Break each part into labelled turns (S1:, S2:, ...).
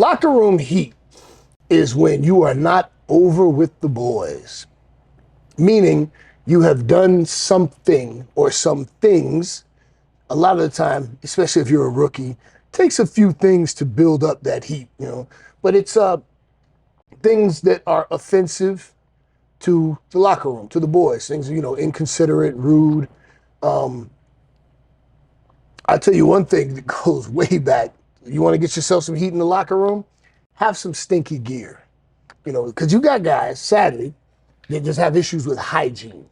S1: Locker room heat is when you are not over with the boys, meaning you have done something or some things. A lot of the time, especially if you're a rookie, takes a few things to build up that heat, But it's things that are offensive to the locker room, to the boys. Things, inconsiderate, rude. Um, I'll tell you one thing that goes way back. You want to get yourself some heat in the locker room? Have some stinky gear. Because you got guys, sadly, that just have issues with hygiene.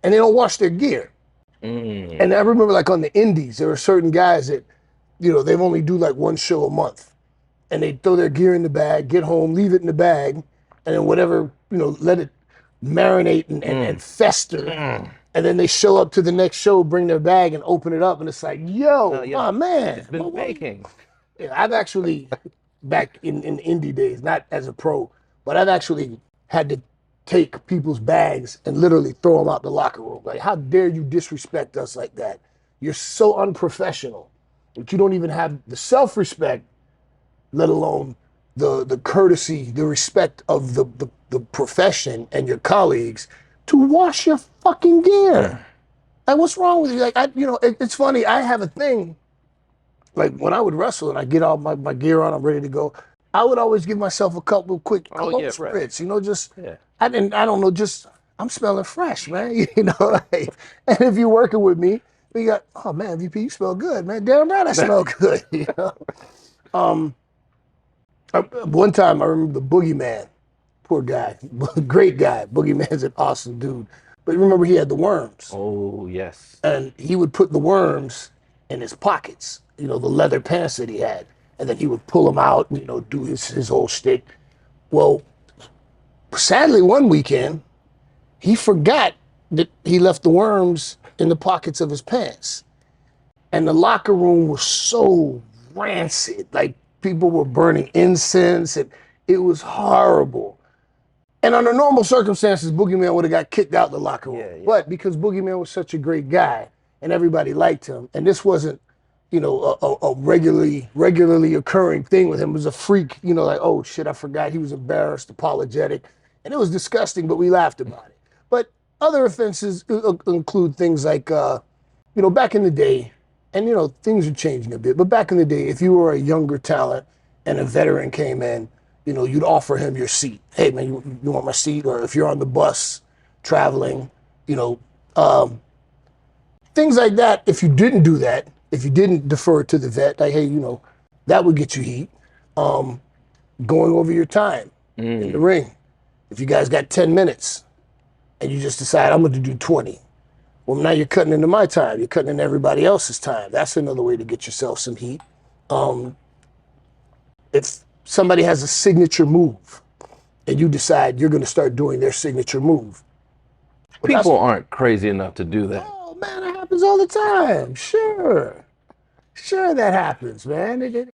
S1: And they don't wash their gear. And I remember like on the indies, there were certain guys that, they've only do like one show a month. And they throw their gear in the bag, get home, leave it in the bag, and then whatever, let it marinate and fester. And then they show up to the next show, bring their bag and open it up. And it's like, yo, my man.
S2: It's been baking.
S1: Yeah, I've actually, back in indie days, not as a pro, but I've actually had to take people's bags and literally throw them out the locker room. Like, how dare you disrespect us like that? You're so unprofessional that you don't even have the self-respect, let alone the courtesy, the respect of the profession and your colleagues to wash your fucking gear. Like, what's wrong with you? Like, it's funny. I have a thing. Like, when I would wrestle and I get all my gear on, I'm ready to go. I would always give myself a couple of quick close spritz, I'm smelling fresh, man. Like, and if you're working with me, you got, oh man, VP, you smell good, man. Damn right I smell good. One time I remember the Boogeyman, poor guy, great guy. Boogeyman's an awesome dude. But remember he had the worms.
S2: Oh, yes.
S1: And he would put the worms in his pockets, the leather pants that he had. And then he would pull them out and, do his whole shtick. Well, sadly, one weekend, he forgot that he left the worms in the pockets of his pants. And the locker room was so rancid. Like, people were burning incense, and it was horrible. And under normal circumstances, Boogeyman would have got kicked out the locker room. Yeah. But because Boogeyman was such a great guy, and everybody liked him, and this wasn't, a regularly occurring thing with him. It was a freak, like, oh shit, I forgot. He was embarrassed, apologetic, and it was disgusting, but we laughed about it. But other offenses include things like, back in the day, and things are changing a bit, but back in the day, if you were a younger talent and a veteran came in, you'd offer him your seat. Hey man, you want my seat? Or if you're on the bus traveling, things like that. If you didn't do that, if you didn't defer to the vet, like, hey, that would get you heat. Going over your time in the ring. If you guys got 10 minutes and you just decide, I'm going to do 20. Well, now you're cutting into my time. You're cutting into everybody else's time. That's another way to get yourself some heat. If somebody has a signature move and you decide you're going to start doing their signature move.
S2: People aren't crazy enough to do that.
S1: Oh, man, it happens all the time. Sure, that happens, man.